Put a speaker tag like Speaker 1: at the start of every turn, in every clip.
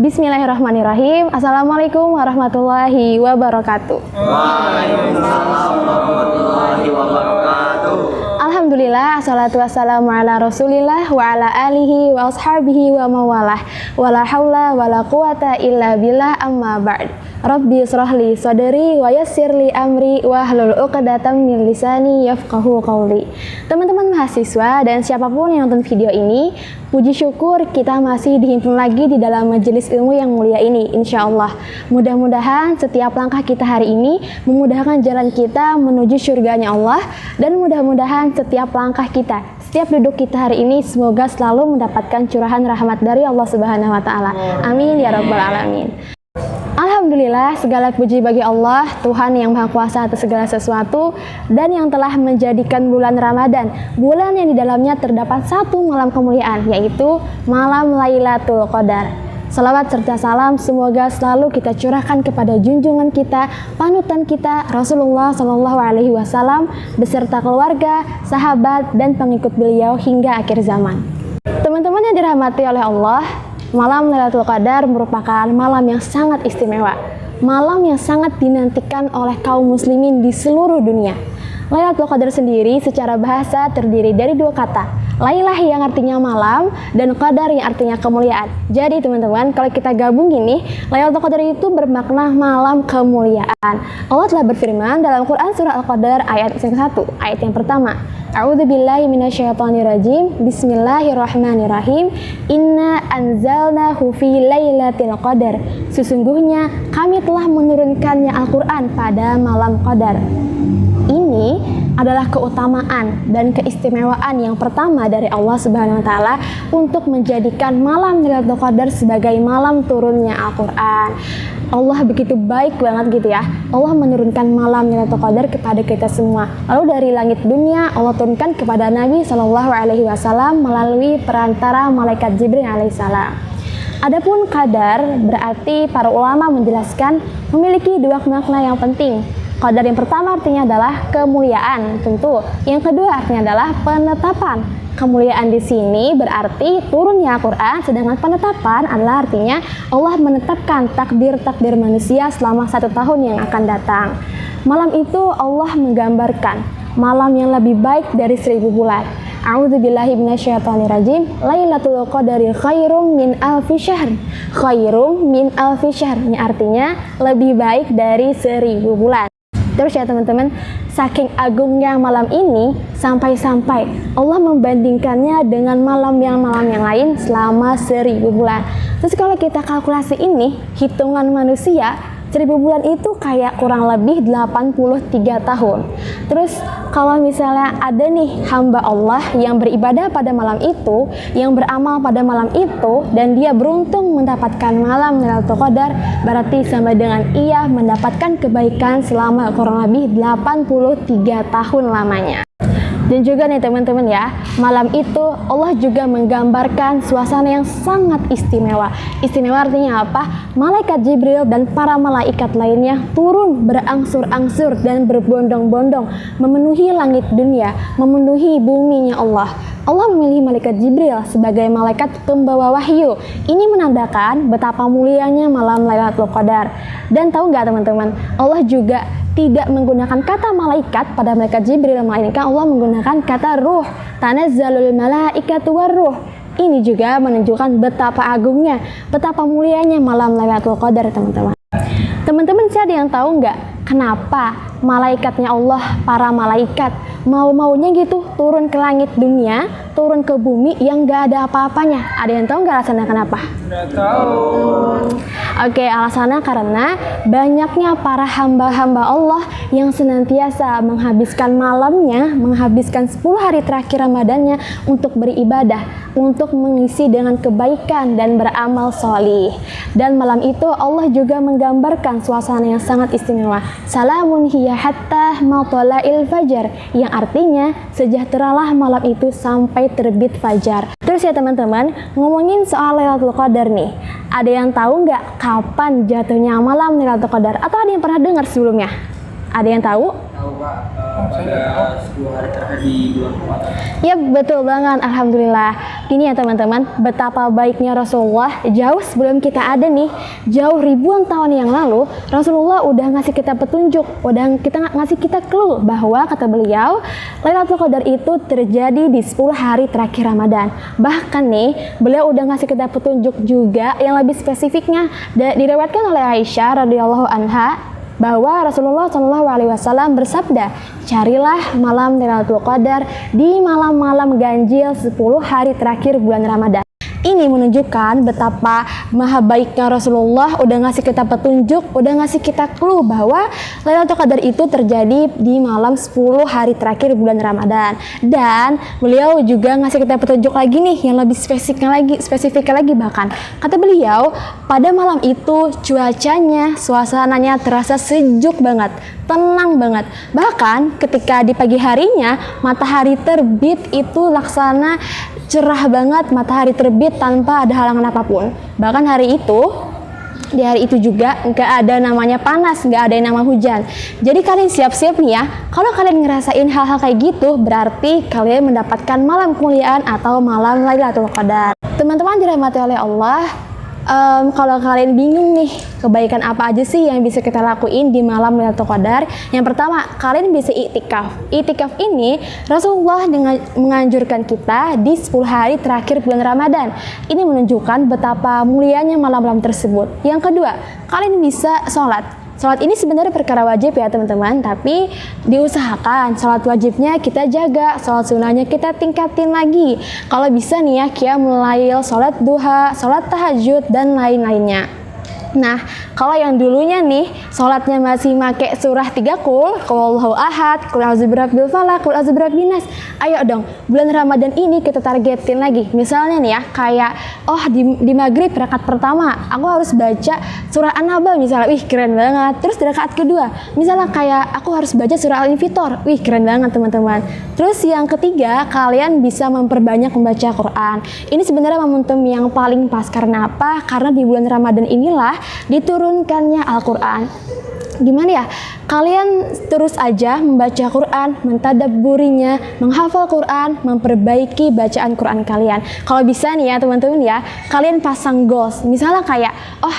Speaker 1: Bismillahirrahmanirrahim. Assalamualaikum warahmatullahi wabarakatuh.
Speaker 2: Waalaikumsalam warahmatullahi wabarakatuh.
Speaker 1: Alhamdulillah, assalatu wassalamu ala rasulillah wa ala alihi wa ashabihi wa mawalah. Wala hawla wala quwata illa billah, amma ba'd. Rabbi israhli sadri wa yassirli amri wa hlul uqdatam min lisani yafqahu qawli. Teman-teman mahasiswa dan siapapun yang nonton video ini, puji syukur kita masih dihimpun lagi di dalam majelis ilmu yang mulia ini, insya Allah. Mudah-mudahan setiap langkah kita hari ini memudahkan jalan kita menuju surganya Allah, dan mudah-mudahan setiap langkah kita, setiap duduk kita hari ini semoga selalu mendapatkan curahan rahmat dari Allah Subhanahu wa Ta'ala. Amin ya Rabbal Alamin. Alhamdulillah, segala puji bagi Allah, Tuhan yang Maha Kuasa atas segala sesuatu, dan yang telah menjadikan bulan Ramadan, bulan yang di dalamnya terdapat satu malam kemuliaan, yaitu malam Lailatul Qadar. Salawat serta salam semoga selalu kita curahkan kepada junjungan kita, panutan kita, Rasulullah SAW, beserta keluarga, sahabat, dan pengikut beliau hingga akhir zaman. Teman-teman yang dirahmati oleh Allah, malam Lailatul Qadar merupakan malam yang sangat istimewa, malam yang sangat dinantikan oleh kaum muslimin di seluruh dunia. Lailatul Qadar sendiri secara bahasa terdiri dari dua kata, Lailah yang artinya malam dan Qadar yang artinya kemuliaan. Jadi teman-teman, kalau kita gabung gini, Lailatul Qadar itu bermakna malam kemuliaan. Allah telah berfirman dalam Quran surah Al-Qadar ayat yang 1, ayat yang pertama, A'udzubillahi minasyaitonirrajim. Bismillahirrahmanirrahim. Inna anzalnahu fi lailatul qadar. Sesungguhnya kami telah menurunkannya Al-Qur'an pada malam Qadar. Ini adalah keutamaan dan keistimewaan yang pertama dari Allah Subhanahu wa Ta'ala untuk menjadikan malam Lailatul Qadar sebagai malam turunnya Al-Qur'an. Allah begitu baik banget gitu ya. Allah menurunkan malam Lailatul Qadar kepada kita semua. Lalu dari langit dunia Allah turunkan kepada Nabi SAW melalui perantara malaikat Jibril alaihissalam. Adapun qadar berarti para ulama menjelaskan memiliki dua makna yang penting. Qadar yang pertama artinya adalah kemuliaan, tentu. Yang kedua artinya adalah penetapan. Kemuliaan di sini berarti turunnya Al-Quran, sedangkan penetapan adalah artinya Allah menetapkan takdir-takdir manusia selama 1 tahun yang akan datang. Malam itu Allah menggambarkan malam yang lebih baik dari 1000 bulan. A'udzubillahi minasyaitonirrajim. Lailatul Qadari khairum min alfi syahr. Khairum min alfi syahr. Ini artinya lebih baik dari 1000 bulan. Terus ya teman-teman, saking agungnya malam ini sampai-sampai Allah membandingkannya dengan malam yang lain selama 1000 bulan. Terus kalau kita kalkulasi ini, hitungan manusia 1000 bulan itu kayak kurang lebih 83 tahun. Terus kalau misalnya ada nih hamba Allah yang beribadah pada malam itu, yang beramal pada malam itu, dan dia beruntung mendapatkan malam Lailatul Qadar, berarti sama dengan ia mendapatkan kebaikan selama kurang lebih 83 tahun lamanya. Dan juga nih teman-teman ya, malam itu Allah juga menggambarkan suasana yang sangat istimewa. Istimewa artinya apa? Malaikat Jibril dan para malaikat lainnya turun berangsur-angsur dan berbondong-bondong memenuhi langit dunia, memenuhi buminya Allah. Allah memilih malaikat Jibril sebagai malaikat pembawa wahyu. Ini menandakan betapa mulianya malam Lailatul Qadar. Dan tahu nggak teman-teman, Allah juga tidak menggunakan kata malaikat pada malaikat Jibril, melainkan Allah menggunakan kata ruh. Tanazzalul malaikatu warruh. Ini juga menunjukkan betapa agungnya, betapa mulianya malam Lailatul Qadar, teman-teman. Teman-teman, sih ada yang tahu nggak kenapa malaikatnya Allah, para malaikat mau-maunya gitu turun ke langit dunia, turun ke bumi yang nggak ada apa-apanya? Ada yang tahu nggak alasannya kenapa?
Speaker 2: Nggak tahu.
Speaker 1: Oke, alasannya karena banyaknya para hamba-hamba Allah yang senantiasa menghabiskan malamnya, menghabiskan 10 hari terakhir Ramadannya untuk beribadah, untuk mengisi dengan kebaikan dan beramal solih. Dan malam itu Allah juga menggambarkan suasana yang sangat istimewa. Salamun hiya hatta matola'il fajar, yang artinya sejahteralah malam itu sampai terbit fajar. Terus ya teman-teman, ngomongin soal Lailatul Qadar nih, ada yang tahu nggak kapan jatuhnya malam Lailatul Qadar? Atau ada yang pernah dengar sebelumnya? Ada yang tahu?
Speaker 2: Tahu Kak, ada 10 hari terakhir di bulan Ramadan.
Speaker 1: Ya betul banget, alhamdulillah. Ini ya teman-teman, betapa baiknya Rasulullah. Jauh sebelum kita ada nih, jauh ribuan tahun yang lalu, Rasulullah udah ngasih kita petunjuk, udah ngasih kita clue bahwa kata beliau, Lailatul Qadar itu terjadi di 10 hari terakhir Ramadan. Bahkan nih, beliau udah ngasih kita petunjuk juga yang lebih spesifiknya. Diriwayatkan oleh Aisyah radhiyallahu anha bahwa Rasulullah SAW bersabda, carilah malam Lailatul Qadar di malam-malam ganjil 10 hari terakhir bulan Ramadan. Ini menunjukkan betapa maha baiknya Rasulullah, udah ngasih kita petunjuk, udah ngasih kita clue bahwa Lailatul Qadar itu terjadi di malam 10 hari terakhir bulan Ramadan. Dan beliau juga ngasih kita petunjuk lagi nih yang lebih spesifik lagi bahkan. Kata beliau, pada malam itu cuacanya, suasananya terasa sejuk banget, tenang banget. Bahkan ketika di pagi harinya matahari terbit itu laksana cerah banget, matahari terbit tanpa ada halangan apapun. Bahkan di hari itu juga nggak ada namanya panas, nggak ada yang nama hujan. Jadi kalian siap-siap nih ya, kalau kalian ngerasain hal-hal kayak gitu, berarti kalian mendapatkan malam kemuliaan atau malam Lailatul Qadar. Teman-teman dirahmati oleh Allah, kalau kalian bingung nih kebaikan apa aja sih yang bisa kita lakuin di malam Lailatul Qadar, yang pertama kalian bisa iktikaf. Iktikaf ini Rasulullah menganjurkan kita di 10 hari terakhir bulan Ramadan. Ini menunjukkan betapa mulianya malam-malam tersebut. Yang kedua, kalian bisa sholat. Sholat ini sebenarnya perkara wajib ya teman-teman, tapi diusahakan sholat wajibnya kita jaga, sholat sunnahnya kita tingkatin lagi. Kalau bisa nih ya, qiyamul lail, sholat duha, sholat tahajud, dan lain-lainnya. Nah, kalau yang dulunya nih sholatnya masih make surah 3 qul huwallahu ahad, qul a'udzu birabbil falaq, qul a'udzu birabbin nas. Ayo dong, bulan Ramadan ini kita targetin lagi. Misalnya nih ya, kayak di maghrib rakaat pertama aku harus baca surah An-Naba misalnya. Wih, keren banget. Terus di rakaat kedua, misalnya kayak aku harus baca surah Al-Infitor. Wih, keren banget teman-teman. Terus yang ketiga, kalian bisa memperbanyak membaca Quran. Ini sebenarnya momentum yang paling pas. Karena apa? Karena di bulan Ramadan inilah diturunkannya Al-Quran. Gimana ya? Kalian terus aja membaca Quran, mentadabburinya, menghafal Quran, memperbaiki bacaan Quran kalian. Kalau bisa nih ya teman-teman ya, kalian pasang goals. Misalnya kayak,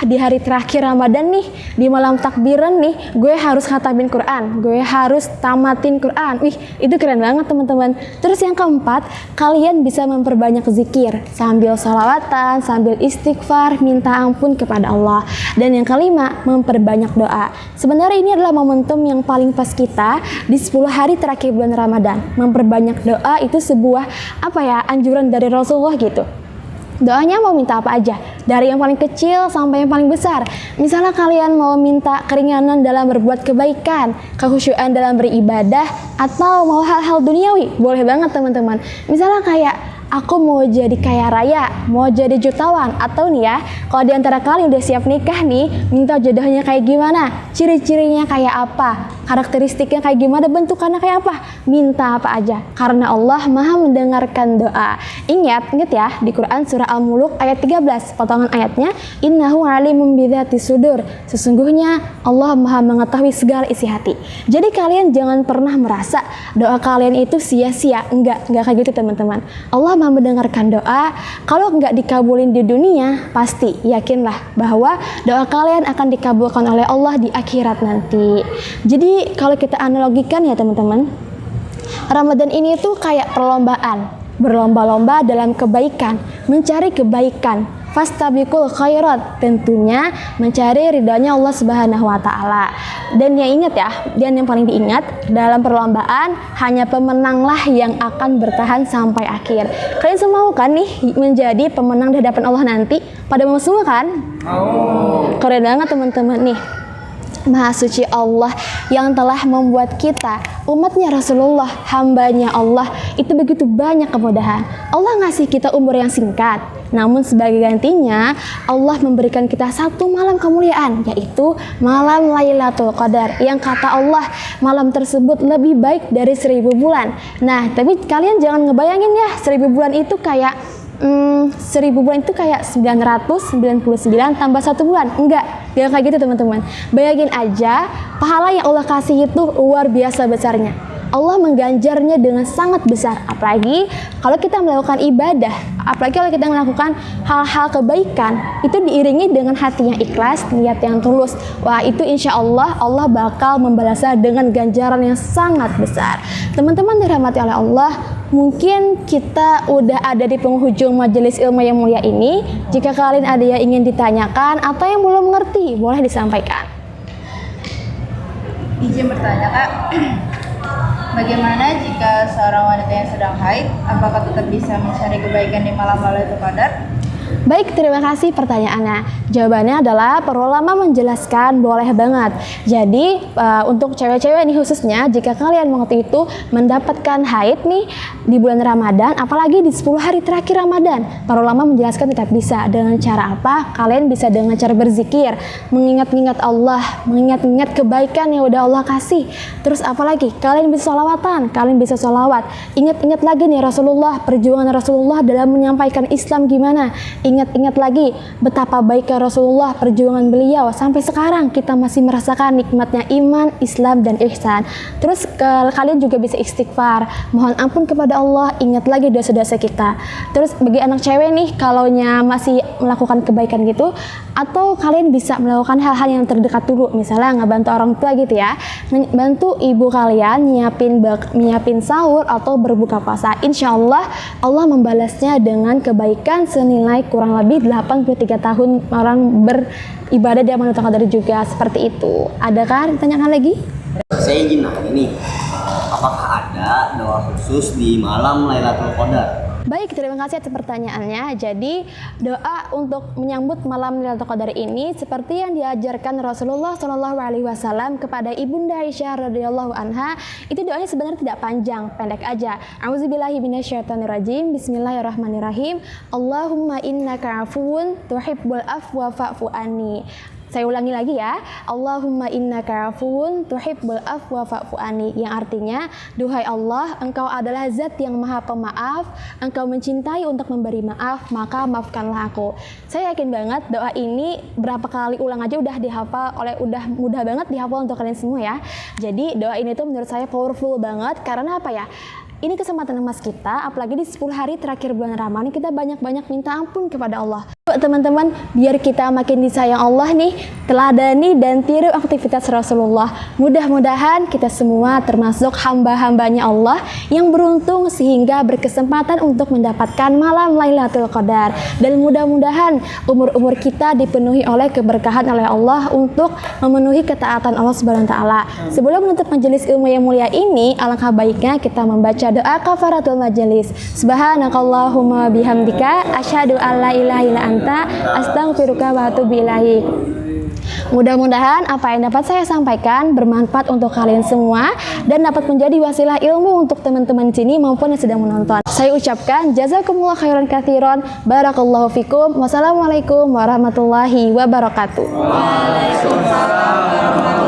Speaker 1: di hari terakhir Ramadan nih, di malam takbiran nih, gue harus khatamin Quran, gue harus tamatin Quran. Wih, itu keren banget teman-teman. Terus yang keempat, kalian bisa memperbanyak zikir sambil sholawatan, sambil istighfar, minta ampun kepada Allah. Dan yang kelima, memperbanyak doa. Sebenarnya ini adalah momentum yang paling pas kita di 10 hari terakhir bulan Ramadan. Memperbanyak doa itu sebuah anjuran dari Rasulullah gitu. Doanya mau minta apa aja, dari yang paling kecil sampai yang paling besar. Misalnya kalian mau minta keringanan dalam berbuat kebaikan, kekhusyuan dalam beribadah, atau mau hal-hal duniawi, boleh banget teman-teman. Misalnya kayak aku mau jadi kaya raya, mau jadi jutawan, atau nih ya, kalau diantara kalian udah siap nikah nih, minta jodohnya kayak gimana, ciri-cirinya kayak apa, karakteristiknya kayak gimana, bentukannya kayak apa, minta apa aja, karena Allah maha mendengarkan doa. Ingat ya, di Quran surah Al-Muluk ayat 13, potongan ayatnya, innahu alimun bidzati sudur, sesungguhnya Allah maha mengetahui segala isi hati. Jadi kalian jangan pernah merasa doa kalian itu sia-sia, enggak kayak gitu teman-teman. Allah maha mendengarkan doa. Kalau enggak dikabulin di dunia, pasti yakinlah bahwa doa kalian akan dikabulkan oleh Allah di akhirat nanti. Jadi kalau kita analogikan ya teman-teman, Ramadan ini tuh kayak perlombaan, berlomba-lomba dalam kebaikan, mencari kebaikan. Fastabiqul khairat, tentunya mencari ridhonya Allah Subhanahu wa taala. Dan yang ingat ya, dan yang paling diingat dalam perlombaan hanya pemenanglah yang akan bertahan sampai akhir. Kalian semua mau kan nih menjadi pemenang di hadapan Allah nanti? Pada mau semua kan? Keren banget teman-teman nih. Maha suci Allah yang telah membuat kita umatnya Rasulullah, hambanya Allah, itu begitu banyak kemudahan. Allah ngasih kita umur yang singkat, namun sebagai gantinya Allah memberikan kita satu malam kemuliaan, yaitu malam Lailatul Qadar, yang kata Allah malam tersebut lebih baik dari 1000 bulan. Nah, tapi kalian jangan ngebayangin ya 1000 bulan itu kayak 1000 bulan itu kayak 999 tambah 1 bulan. Enggak kayak gitu teman-teman. Bayangin aja, pahala yang Allah kasih itu luar biasa besarnya. Allah mengganjarnya dengan sangat besar. Apalagi kalau kita melakukan ibadah, apalagi kalau kita melakukan hal-hal kebaikan, itu diiringi dengan hati yang ikhlas, niat yang tulus. Wah, itu insya Allah Allah bakal membalasnya dengan ganjaran yang sangat besar. Teman-teman dirahmati oleh Allah, mungkin kita udah ada di penghujung majelis ilmu yang mulia ini. Jika kalian ada yang ingin ditanyakan atau yang belum mengerti, boleh disampaikan.
Speaker 3: Izin bertanya, Kak. Bagaimana jika seorang wanita yang sedang haid, apakah tetap bisa mencari kebaikan di malam Lailatul Qadar?
Speaker 1: Baik, terima kasih pertanyaannya. Jawabannya adalah para ulama menjelaskan boleh banget. Jadi untuk cewek-cewek nih khususnya, jika kalian waktu itu mendapatkan haid nih di bulan Ramadan, apalagi di 10 hari terakhir Ramadan, para ulama menjelaskan tetap bisa. Dengan cara apa? Kalian bisa dengan cara berzikir, mengingat-ingat Allah, mengingat-ingat kebaikan yang udah Allah kasih. Terus apalagi? Kalian bisa sholawatan, kalian bisa sholawat. Ingat-ingat lagi nih Rasulullah, perjuangan Rasulullah dalam menyampaikan Islam gimana. Ingat-ingat lagi betapa baiknya Rasulullah, perjuangan beliau sampai sekarang kita masih merasakan nikmatnya iman, Islam, dan ihsan. Terus kalian juga bisa istighfar, mohon ampun kepada Allah, ingat lagi dosa-dosa kita. Terus bagi anak cewek nih, kalaunya masih melakukan kebaikan gitu, atau kalian bisa melakukan hal-hal yang terdekat dulu, misalnya ngebantu orang tua gitu ya, bantu ibu kalian nyiapin sahur atau berbuka puasa. Insya Allah Allah membalasnya dengan kebaikan senilai kurang lebih 83 tahun orang beribadah di Lailatul Qadar juga, seperti itu. Adakah ditanyakan lagi?
Speaker 4: Saya izin nanya nih, apakah ada doa khusus di malam Lailatul Qadar?
Speaker 1: Baik, terima kasih atas pertanyaannya. Jadi doa untuk menyambut malam Lailatul Qadar ini seperti yang diajarkan Rasulullah SAW kepada Ibunda Aisyah radhiyallahu anha, itu doanya sebenarnya tidak panjang, pendek aja. A'udzubillahi minasyaitonirrajim. Bismillahirrahmanirrahim. Allahumma innaka afuwun tuhibbul afwa fa'fu anni. Saya ulangi lagi ya. Allahumma innaka afuwun tuhibbul afwa fa'fu anni, yang artinya, duhai Allah, Engkau adalah zat yang maha pemaaf, Engkau mencintai untuk memberi maaf, maka maafkanlah aku. Saya yakin banget doa ini berapa kali ulang aja udah mudah banget dihafal untuk kalian semua ya. Jadi doa ini tuh menurut saya powerful banget, karena apa ya? Ini kesempatan emas kita, apalagi di 10 hari terakhir bulan Ramadan, kita banyak-banyak minta ampun kepada Allah. Teman-teman, biar kita makin disayang Allah nih, teladani dan tiru aktivitas Rasulullah. Mudah-mudahan kita semua termasuk hamba-hambanya Allah yang beruntung sehingga berkesempatan untuk mendapatkan malam Lailatul Qadar. Dan mudah-mudahan umur-umur kita dipenuhi oleh keberkahan oleh Allah untuk memenuhi ketaatan Allah Subhanahu wa taala. Sebelum menutup majelis ilmu yang mulia ini, alangkah baiknya kita membaca doa kafaratul majelis. Subhanakallahumma bihamdika asyhadu an la ilaha illa anta astaghfiruka wa atubu ilaik. Mudah-mudahan apa yang dapat saya sampaikan bermanfaat untuk kalian semua dan dapat menjadi wasilah ilmu untuk teman-teman sini maupun yang sedang menonton. Saya ucapkan jazakumullah khairan katsiran, barakallahu fikum, wassalamualaikum warahmatullahi wabarakatuh.
Speaker 4: Waalaikumsalam.